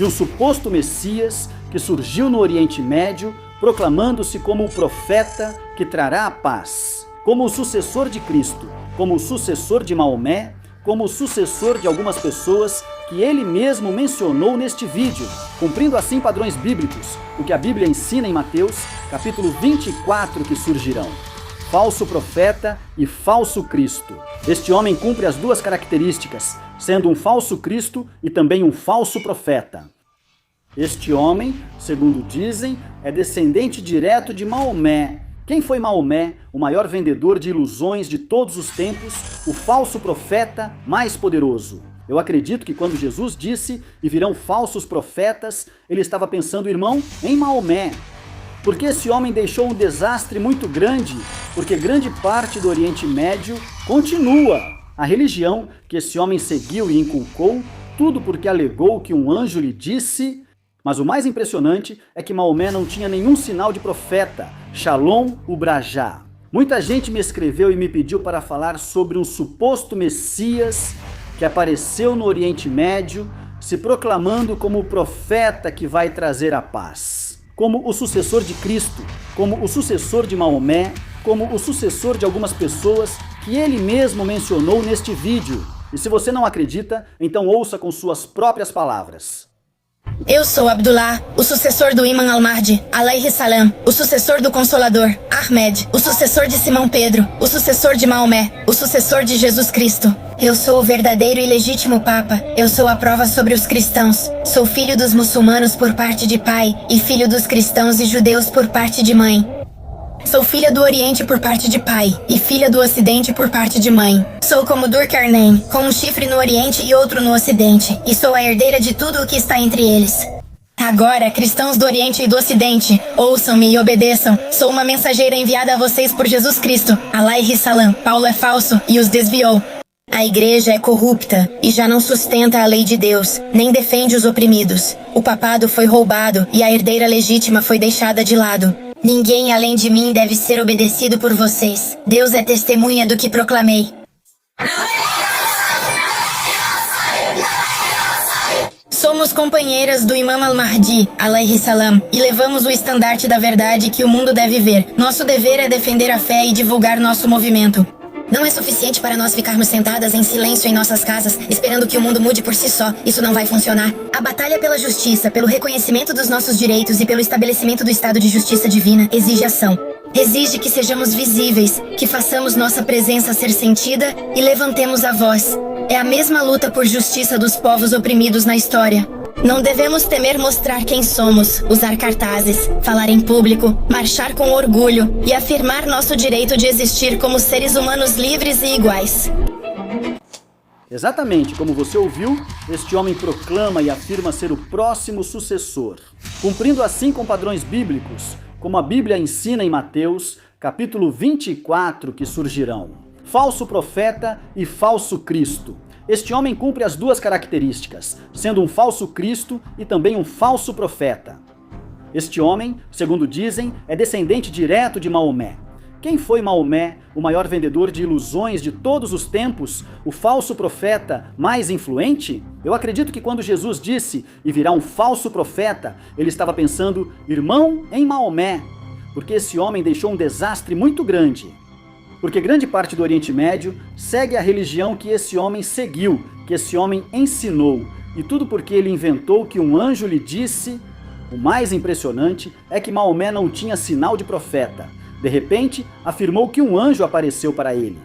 de um suposto Messias que surgiu no Oriente Médio, proclamando-se como o profeta que trará a paz, como o sucessor de Cristo, como o sucessor de Maomé, como o sucessor de algumas pessoas que ele mesmo mencionou neste vídeo, cumprindo assim padrões bíblicos, o que a Bíblia ensina em Mateus, capítulo 24, que surgirão. Falso profeta e falso Cristo. Este homem cumpre as duas características, sendo um falso Cristo e também um falso profeta. Este homem, segundo dizem, é descendente direto de Maomé. Quem foi Maomé, o maior vendedor de ilusões de todos os tempos, o falso profeta mais poderoso? Eu acredito que quando Jesus disse, e virão falsos profetas, ele estava pensando, irmão, em Maomé. Porque esse homem deixou um desastre muito grande, porque grande parte do Oriente Médio continua. A religião que esse homem seguiu e inculcou, tudo porque alegou que um anjo lhe disse. Mas o mais impressionante é que Maomé não tinha nenhum sinal de profeta, Shalom Ubrajá. Muita gente me escreveu e me pediu para falar sobre um suposto Messias que apareceu no Oriente Médio, se proclamando como o profeta que vai trazer a paz. Como o sucessor de Cristo, como o sucessor de Maomé, como o sucessor de algumas pessoas que ele mesmo mencionou neste vídeo. E se você não acredita, então ouça com suas próprias palavras. Eu sou Abdullah, o sucessor do Imam al-Mahdi, alayhi salam, o sucessor do Consolador, Ahmed, o sucessor de Simão Pedro, o sucessor de Maomé, o sucessor de Jesus Cristo. Eu sou o verdadeiro e legítimo Papa, eu sou a prova sobre os cristãos. Sou filho dos muçulmanos por parte de pai, e filho dos cristãos e judeus por parte de mãe. Sou filha do Oriente por parte de pai, e filha do Ocidente por parte de mãe. Sou como Dur-Karnain, com um chifre no Oriente e outro no Ocidente, e sou a herdeira de tudo o que está entre eles. Agora, cristãos do Oriente e do Ocidente, ouçam-me e obedeçam. Sou uma mensageira enviada a vocês por Jesus Cristo. Alayhi salam. Paulo é falso e os desviou. A igreja é corrupta e já não sustenta a lei de Deus, nem defende os oprimidos. O papado foi roubado e a herdeira legítima foi deixada de lado. Ninguém além de mim deve ser obedecido por vocês. Deus é testemunha do que proclamei. Somos companheiras do Imam al-Mahdi, alayhi salam, e levamos o estandarte da verdade que o mundo deve ver. Nosso dever é defender a fé e divulgar nosso movimento. Não é suficiente para nós ficarmos sentadas em silêncio em nossas casas, esperando que o mundo mude por si só. Isso não vai funcionar. A batalha pela justiça, pelo reconhecimento dos nossos direitos e pelo estabelecimento do estado de justiça divina exige ação. Exige que sejamos visíveis, que façamos nossa presença ser sentida e levantemos a voz. É a mesma luta por justiça dos povos oprimidos na história. Não devemos temer mostrar quem somos, usar cartazes, falar em público, marchar com orgulho e afirmar nosso direito de existir como seres humanos livres e iguais. Exatamente como você ouviu, este homem proclama e afirma ser o próximo sucessor, cumprindo assim com padrões bíblicos, como a Bíblia ensina em Mateus, capítulo 24, que surgirão. Falso profeta e falso Cristo. Este homem cumpre as duas características, sendo um falso Cristo e também um falso profeta. Este homem, segundo dizem, é descendente direto de Maomé. Quem foi Maomé, o maior vendedor de ilusões de todos os tempos, o falso profeta mais influente? Eu acredito que quando Jesus disse, e virá um falso profeta, ele estava pensando, irmão, em Maomé, porque esse homem deixou um desastre muito grande. Porque grande parte do Oriente Médio segue a religião que esse homem seguiu, que esse homem ensinou. E tudo porque ele inventou que um anjo lhe disse. O mais impressionante é que Maomé não tinha sinal de profeta. De repente, afirmou que um anjo apareceu para ele.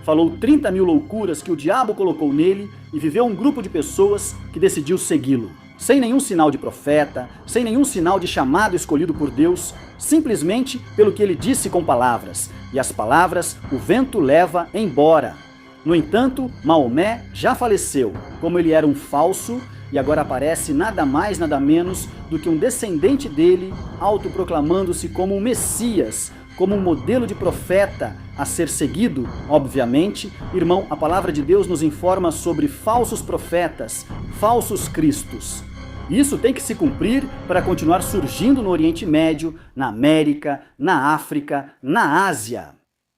Falou 30 mil loucuras que o diabo colocou nele e viveu um grupo de pessoas que decidiu segui-lo. Sem nenhum sinal de profeta, sem nenhum sinal de chamado escolhido por Deus, simplesmente pelo que ele disse com palavras. E as palavras o vento leva embora. No entanto, Maomé já faleceu, como ele era um falso, e agora aparece nada mais, nada menos do que um descendente dele, autoproclamando-se como um Messias, como um modelo de profeta a ser seguido, obviamente. Irmão, a palavra de Deus nos informa sobre falsos profetas, falsos cristos. Isso tem que se cumprir para continuar surgindo no Oriente Médio, na América, na África, na Ásia.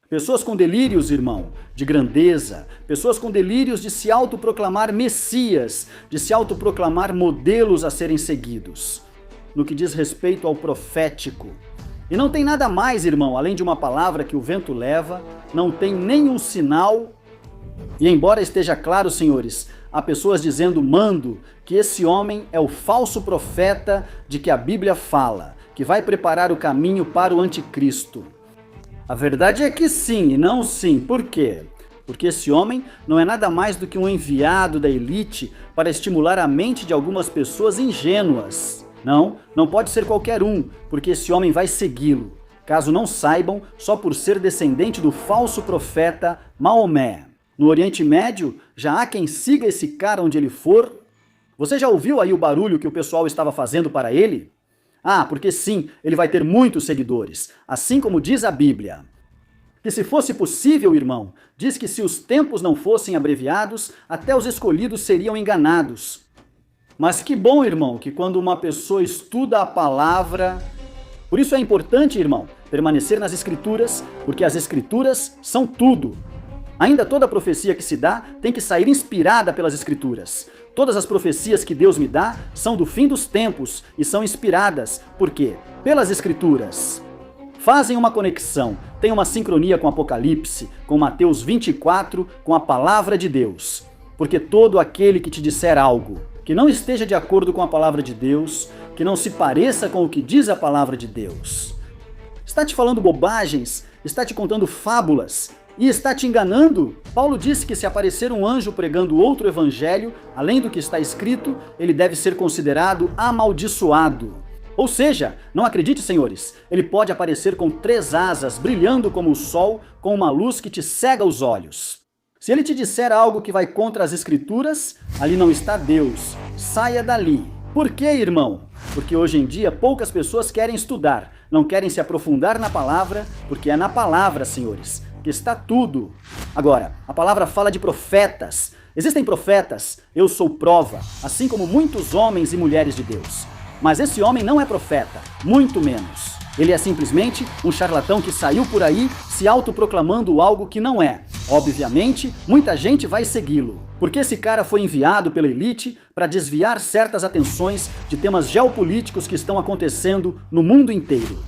Pessoas com delírios, irmão, de grandeza, pessoas com delírios de se autoproclamar messias, de se autoproclamar modelos a serem seguidos, no que diz respeito ao profético. E não tem nada mais, irmão, além de uma palavra que o vento leva, não tem nenhum sinal. E embora esteja claro, senhores, há pessoas dizendo, mando, que esse homem é o falso profeta de que a Bíblia fala, que vai preparar o caminho para o anticristo. A verdade é que sim e não sim. Por quê? Porque esse homem não é nada mais do que um enviado da elite para estimular a mente de algumas pessoas ingênuas. Não pode ser qualquer um, porque esse homem vai segui-lo. Caso não saibam, só por ser descendente do falso profeta Maomé. No Oriente Médio, já há quem siga esse cara onde ele for. Você já ouviu aí o barulho que o pessoal estava fazendo para ele? Ah, porque sim, ele vai ter muitos seguidores, assim como diz a Bíblia. Que se fosse possível, irmão, diz que se os tempos não fossem abreviados, até os escolhidos seriam enganados. Mas que bom, irmão, que quando uma pessoa estuda a palavra... Por isso é importante, irmão, permanecer nas Escrituras, porque as Escrituras são tudo. Ainda toda profecia que se dá tem que sair inspirada pelas Escrituras. Todas as profecias que Deus me dá são do fim dos tempos e são inspiradas. Por quê? Pelas Escrituras. Fazem uma conexão, tem uma sincronia com Apocalipse, com Mateus 24, com a palavra de Deus. Porque todo aquele que te disser algo que não esteja de acordo com a palavra de Deus, que não se pareça com o que diz a palavra de Deus, está te falando bobagens, está te contando fábulas, e está te enganando. Paulo disse que se aparecer um anjo pregando outro evangelho, além do que está escrito, ele deve ser considerado amaldiçoado. Ou seja, não acredite, senhores, ele pode aparecer com 3 asas, brilhando como o sol, com uma luz que te cega os olhos. Se ele te disser algo que vai contra as Escrituras, ali não está Deus. Saia dali. Por quê, irmão? Porque hoje em dia poucas pessoas querem estudar, não querem se aprofundar na palavra, porque é na palavra, senhores, que está tudo. Agora, a palavra fala de profetas. Existem profetas, eu sou prova, assim como muitos homens e mulheres de Deus. Mas esse homem não é profeta, muito menos. Ele é simplesmente um charlatão que saiu por aí se autoproclamando algo que não é. Obviamente, muita gente vai segui-lo, porque esse cara foi enviado pela elite para desviar certas atenções de temas geopolíticos que estão acontecendo no mundo inteiro.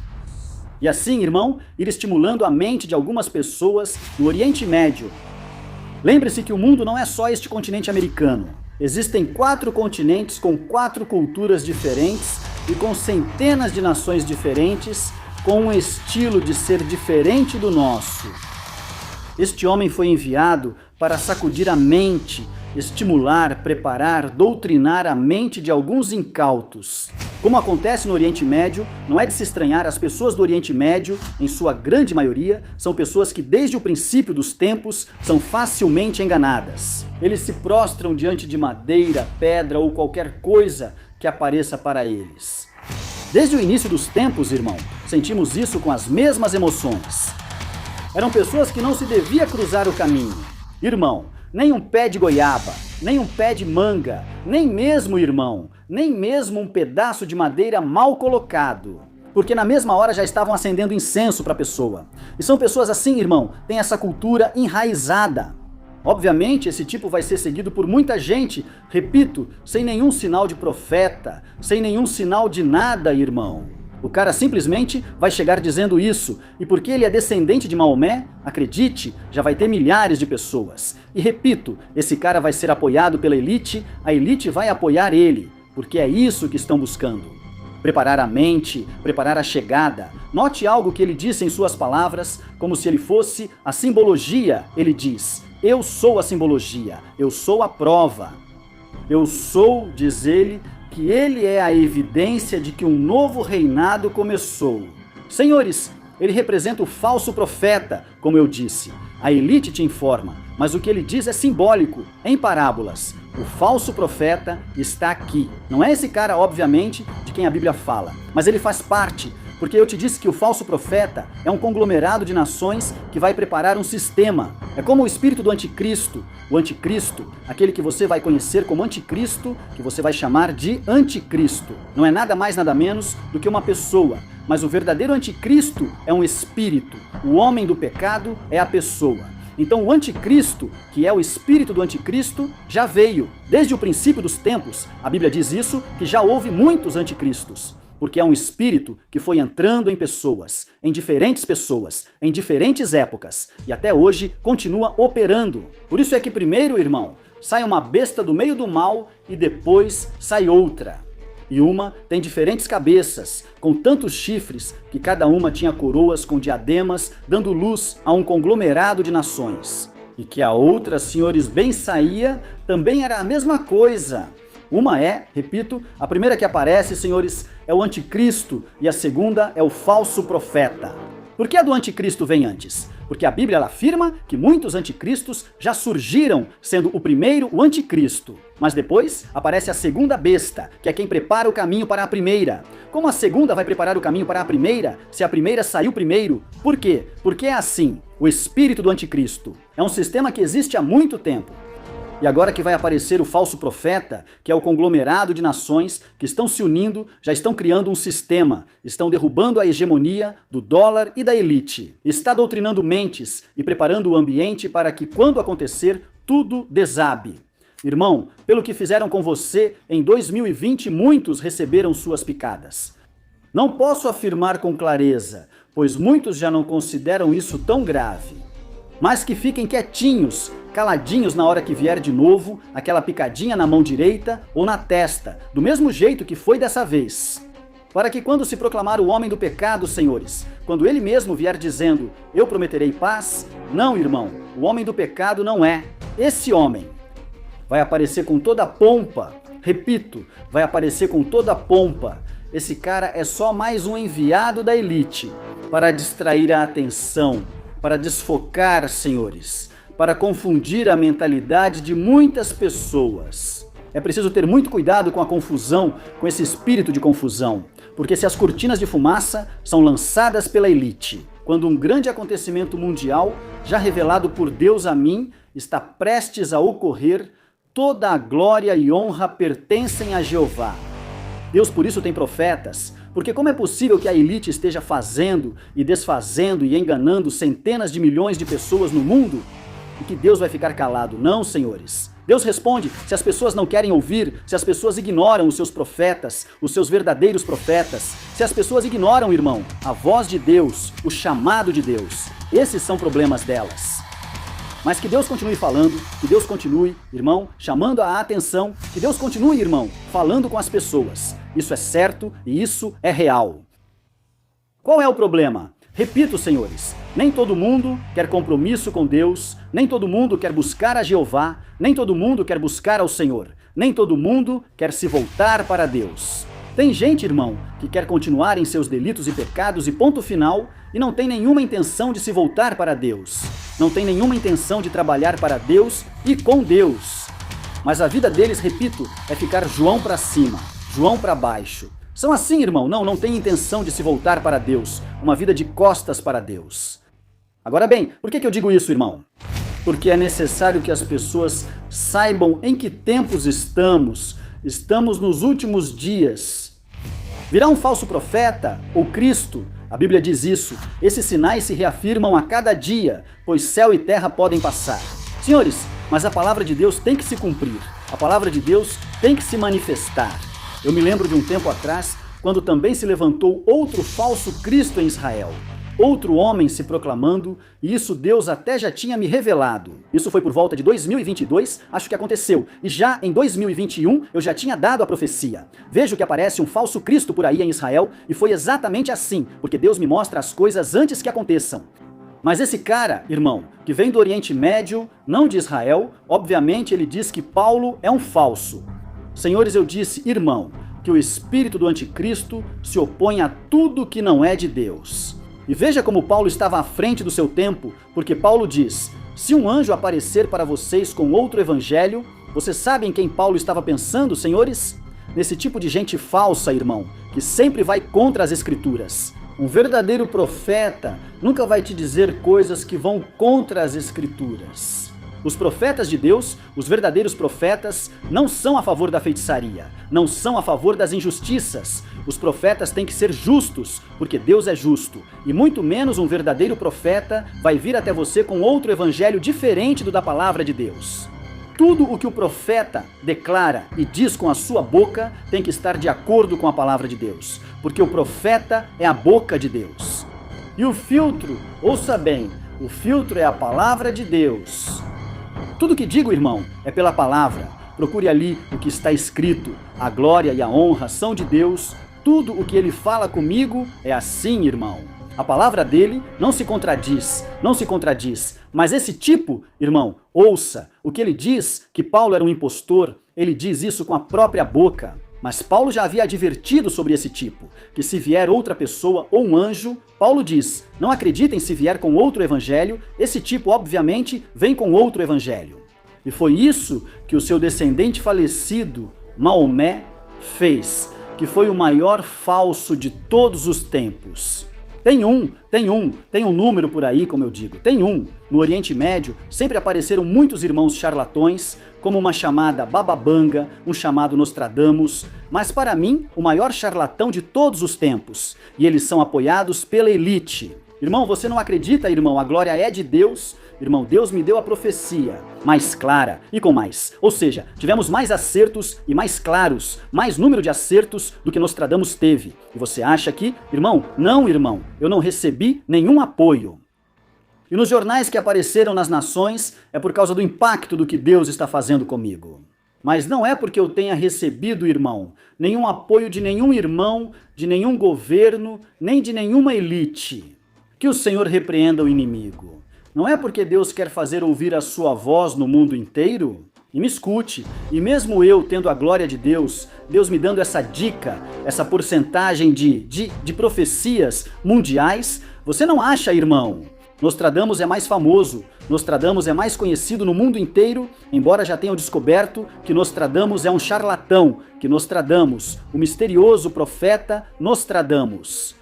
E assim, irmão, ir estimulando a mente de algumas pessoas no Oriente Médio. Lembre-se que o mundo não é só este continente americano. Existem 4 continentes com 4 culturas diferentes e com centenas de nações diferentes, com um estilo de ser diferente do nosso. Este homem foi enviado para sacudir a mente, estimular, preparar, doutrinar a mente de alguns incautos. Como acontece no Oriente Médio, não é de se estranhar, as pessoas do Oriente Médio, em sua grande maioria, são pessoas que desde o princípio dos tempos são facilmente enganadas. Eles se prostram diante de madeira, pedra ou qualquer coisa que apareça para eles. Desde o início dos tempos, irmão, sentimos isso com as mesmas emoções. Eram pessoas que não se devia cruzar o caminho. Irmão, nem um pé de goiaba, nem um pé de manga, nem mesmo, irmão, nem mesmo um pedaço de madeira mal colocado. Porque na mesma hora já estavam acendendo incenso para a pessoa. E são pessoas assim, irmão, têm essa cultura enraizada. Obviamente, esse tipo vai ser seguido por muita gente, repito, sem nenhum sinal de profeta, sem nenhum sinal de nada, irmão. O cara simplesmente vai chegar dizendo isso, e porque ele é descendente de Maomé, acredite, já vai ter milhares de pessoas. E repito, esse cara vai ser apoiado pela elite, a elite vai apoiar ele, porque é isso que estão buscando. Preparar a mente, preparar a chegada. Note algo que ele disse em suas palavras, como se ele fosse a simbologia. Ele diz, eu sou a simbologia, eu sou a prova. Eu sou, diz ele, que ele é a evidência de que um novo reinado começou. Senhores, ele representa o falso profeta, como eu disse. A elite te informa, mas o que ele diz é simbólico, em parábolas. O falso profeta está aqui. Não é esse cara, obviamente, de quem a Bíblia fala, mas ele faz parte Porque eu te disse que o falso profeta é um conglomerado de nações que vai preparar um sistema. É como o espírito do anticristo. O anticristo, aquele que você vai conhecer como anticristo, que você vai chamar de anticristo. Não é nada mais, nada menos do que uma pessoa. Mas o verdadeiro anticristo é um espírito. O homem do pecado é a pessoa. Então o anticristo, que é o espírito do anticristo, já veio. Desde o princípio dos tempos, a Bíblia diz isso, que já houve muitos anticristos. Porque é um espírito que foi entrando em pessoas, em diferentes épocas, e até hoje continua operando. Por isso é que primeiro, irmão, sai uma besta do meio do mal e depois sai outra. E uma tem diferentes cabeças, com tantos chifres que cada uma tinha coroas com diademas, dando luz a um conglomerado de nações. E que a outra, senhores, bem saía, também era a mesma coisa. Uma é, repito, a primeira que aparece, senhores, é o anticristo e a segunda é o falso profeta. Por que a do anticristo vem antes? Porque a Bíblia ela afirma que muitos anticristos já surgiram, sendo o primeiro o anticristo. Mas depois aparece a segunda besta, que é quem prepara o caminho para a primeira. Como a segunda vai preparar o caminho para a primeira, se a primeira saiu primeiro? Por quê? Porque é assim, o espírito do anticristo. É um sistema que existe há muito tempo. E agora que vai aparecer o falso profeta, que é o conglomerado de nações que estão se unindo, já estão criando um sistema, estão derrubando a hegemonia do dólar e da elite. Está doutrinando mentes e preparando o ambiente para que, quando acontecer, tudo desabe. Irmão, pelo que fizeram com você, em 2020 muitos receberam suas picadas. Não posso afirmar com clareza, pois muitos já não consideram isso tão grave. Mas que fiquem quietinhos, caladinhos na hora que vier de novo aquela picadinha na mão direita ou na testa, do mesmo jeito que foi dessa vez. Para que quando se proclamar o homem do pecado, senhores, quando ele mesmo vier dizendo, eu prometerei paz, não, irmão, o homem do pecado não é. Esse homem vai aparecer com toda a pompa, repito, vai aparecer com toda a pompa. Esse cara é só mais um enviado da elite para distrair a atenção, para desfocar, senhores, para confundir a mentalidade de muitas pessoas. É preciso ter muito cuidado com a confusão, com esse espírito de confusão, porque se as cortinas de fumaça são lançadas pela elite, quando um grande acontecimento mundial, já revelado por Deus a mim, está prestes a ocorrer, toda a glória e honra pertencem a Jeová. Deus por isso tem profetas, porque como é possível que a elite esteja fazendo e desfazendo e enganando centenas de milhões de pessoas no mundo? E que Deus vai ficar calado? Não, senhores. Deus responde se as pessoas não querem ouvir, se as pessoas ignoram os seus profetas, os seus verdadeiros profetas, se as pessoas ignoram, irmão, a voz de Deus, o chamado de Deus. Esses são problemas delas. Mas que Deus continue falando, que Deus continue, irmão, chamando a atenção, que Deus continue, irmão, falando com as pessoas. Isso é certo e isso é real. Qual é o problema? Repito, senhores, nem todo mundo quer compromisso com Deus, nem todo mundo quer buscar a Jeová, nem todo mundo quer buscar ao Senhor, nem todo mundo quer se voltar para Deus. Tem gente, irmão, que quer continuar em seus delitos e pecados e ponto final, e não tem nenhuma intenção de se voltar para Deus. Não tem nenhuma intenção de trabalhar para Deus e com Deus. Mas a vida deles, repito, é ficar João para cima, João para baixo. São assim, irmão, não tem intenção de se voltar para Deus, uma vida de costas para Deus. Agora bem, por que eu digo isso, irmão? Porque é necessário que as pessoas saibam em que tempos estamos. Estamos nos últimos dias. Virá um falso profeta ou Cristo? A Bíblia diz isso. Esses sinais se reafirmam a cada dia, pois céu e terra podem passar. Senhores, mas a palavra de Deus tem que se cumprir. A palavra de Deus tem que se manifestar. Eu me lembro de um tempo atrás, quando também se levantou outro falso Cristo em Israel. Outro homem se proclamando, e isso Deus até já tinha me revelado. Isso foi por volta de 2022, acho que aconteceu. E já em 2021 eu já tinha dado a profecia. Vejo que aparece um falso Cristo por aí em Israel, e foi exatamente assim, porque Deus me mostra as coisas antes que aconteçam. Mas esse cara, irmão, que vem do Oriente Médio, não de Israel, obviamente ele diz que Paulo é um falso. Senhores, eu disse, irmão, que o espírito do anticristo se opõe a tudo que não é de Deus. E veja como Paulo estava à frente do seu tempo, porque Paulo diz, se um anjo aparecer para vocês com outro evangelho, vocês sabem quem Paulo estava pensando, senhores? Nesse tipo de gente falsa, irmão, que sempre vai contra as escrituras. Um verdadeiro profeta nunca vai te dizer coisas que vão contra as Escrituras. Os profetas de Deus, os verdadeiros profetas, não são a favor da feitiçaria, não são a favor das injustiças. Os profetas têm que ser justos, porque Deus é justo. E muito menos um verdadeiro profeta vai vir até você com outro evangelho diferente do da palavra de Deus. Tudo o que o profeta declara e diz com a sua boca tem que estar de acordo com a palavra de Deus, porque o profeta é a boca de Deus. E o filtro, ouça bem, o filtro é a palavra de Deus. Tudo que digo, irmão, é pela palavra. Procure ali o que está escrito. A glória e a honra são de Deus. Tudo o que ele fala comigo é assim, irmão. A palavra dele não se contradiz, mas esse tipo, irmão, ouça, o que ele diz, que Paulo era um impostor, ele diz isso com a própria boca. Mas Paulo já havia advertido sobre esse tipo, que se vier outra pessoa ou um anjo, Paulo diz, não acreditem se vier com outro evangelho, esse tipo obviamente vem com outro evangelho. E foi isso que o seu descendente falecido, Maomé, fez, que foi o maior falso de todos os tempos. Tem um número por aí, como eu digo, tem um. No Oriente Médio, sempre apareceram muitos irmãos charlatões, como uma chamada Bababanga, um chamado Nostradamus, mas para mim, o maior charlatão de todos os tempos. E eles são apoiados pela elite. Irmão, você não acredita, irmão, a glória é de Deus? Irmão, Deus me deu a profecia mais clara e com mais. Ou seja, tivemos mais acertos e mais claros, mais número de acertos do que Nostradamus teve. E você acha que, irmão, não, irmão, eu não recebi nenhum apoio. E nos jornais que apareceram nas nações é por causa do impacto do que Deus está fazendo comigo. Mas não é porque eu tenha recebido, irmão, nenhum apoio de nenhum irmão, de nenhum governo, nem de nenhuma elite. Que o Senhor repreenda o inimigo. Não é porque Deus quer fazer ouvir a sua voz no mundo inteiro? E me escute, e mesmo eu tendo a glória de Deus, Deus me dando essa dica, essa porcentagem de profecias mundiais, você não acha, irmão? Nostradamus é mais famoso, Nostradamus é mais conhecido no mundo inteiro, embora já tenham descoberto que Nostradamus é um charlatão, que Nostradamus, o misterioso profeta Nostradamus.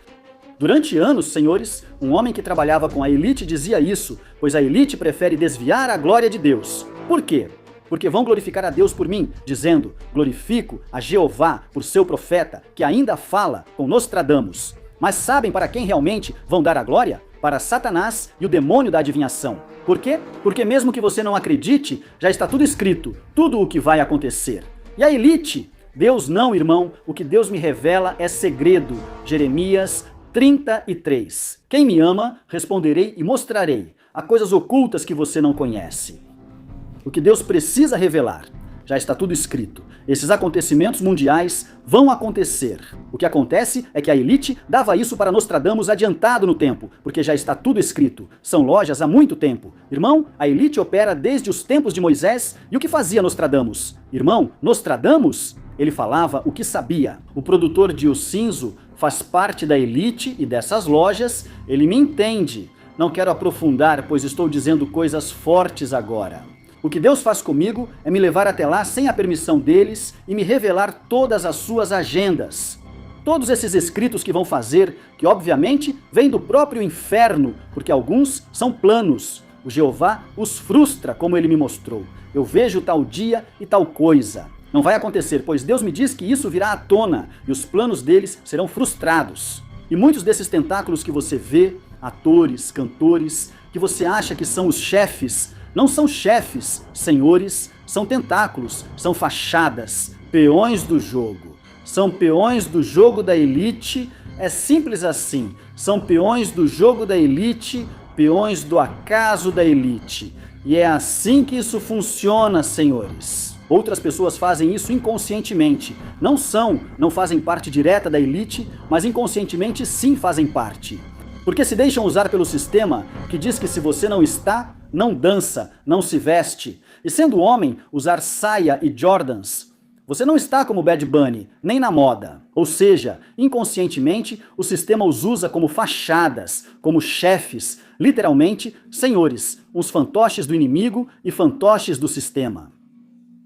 Durante anos, senhores, um homem que trabalhava com a elite dizia isso, pois a elite prefere desviar a glória de Deus. Por quê? Porque vão glorificar a Deus por mim, dizendo, glorifico a Jeová por seu profeta, que ainda fala com Nostradamus. Mas sabem para quem realmente vão dar a glória? Para Satanás e o demônio da adivinhação. Por quê? Porque mesmo que você não acredite, já está tudo escrito, tudo o que vai acontecer. E a elite? Deus não, irmão, o que Deus me revela é segredo. Jeremias 33. Quem me ama, responderei e mostrarei. Há coisas ocultas que você não conhece. O que Deus precisa revelar, já está tudo escrito. Esses acontecimentos mundiais vão acontecer. O que acontece é que a elite dava isso para Nostradamus adiantado no tempo, porque já está tudo escrito. São lojas há muito tempo. Irmão, a elite opera desde os tempos de Moisés. E o que fazia Nostradamus? Irmão, Nostradamus, ele falava o que sabia. O produtor de O Cinzo faz parte da elite e dessas lojas, ele me entende. Não quero aprofundar, pois estou dizendo coisas fortes agora. O que Deus faz comigo é me levar até lá sem a permissão deles e me revelar todas as suas agendas. Todos esses escritos que vão fazer, que obviamente vêm do próprio inferno, porque alguns são planos. O Jeová os frustra, como ele me mostrou. Eu vejo tal dia e tal coisa. Não vai acontecer, pois Deus me diz que isso virá à tona e os planos deles serão frustrados. E muitos desses tentáculos que você vê, atores, cantores, que você acha que são os chefes, não são chefes, senhores, são tentáculos, são fachadas, peões do jogo. São peões do jogo da elite, é simples assim. São peões do jogo da elite, peões do acaso da elite. E é assim que isso funciona, senhores. Outras pessoas fazem isso inconscientemente. Não fazem parte direta da elite, mas inconscientemente sim fazem parte. Porque se deixam usar pelo sistema que diz que se você não está, não dança, não se veste. E sendo homem, usar saia e Jordans. Você não está como Bad Bunny, nem na moda. Ou seja, inconscientemente, o sistema os usa como fachadas, como chefes, literalmente, senhores, uns fantoches do inimigo e fantoches do sistema.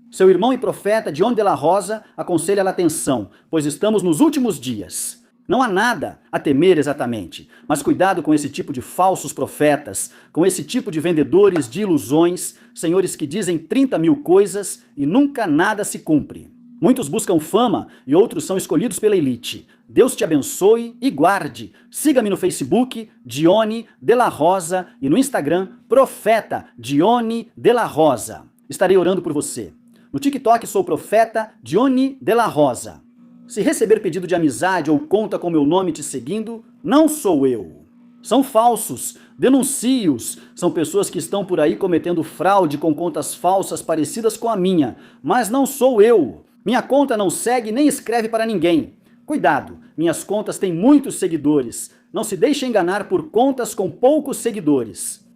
Seu irmão e profeta John de la Rosa aconselha a atenção, pois estamos nos últimos dias. Não há nada a temer exatamente, mas cuidado com esse tipo de falsos profetas, com esse tipo de vendedores de ilusões, senhores que dizem 30 mil coisas e nunca nada se cumpre. Muitos buscam fama e outros são escolhidos pela elite. Deus te abençoe e guarde. Siga-me no Facebook, Dione de la Rosa, e no Instagram, Profeta Dione de la Rosa. Estarei orando por você. No TikTok sou Profeta Dione de la Rosa. Se receber pedido de amizade ou conta com meu nome te seguindo, não sou eu. São falsos, denuncie-os. São pessoas que estão por aí cometendo fraude com contas falsas parecidas com a minha, mas não sou eu. Minha conta não segue nem escreve para ninguém. Cuidado, minhas contas têm muitos seguidores. Não se deixe enganar por contas com poucos seguidores.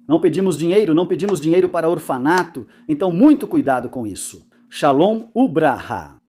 Não pedimos dinheiro para orfanato, então muito cuidado com isso. Shalom Ubraha.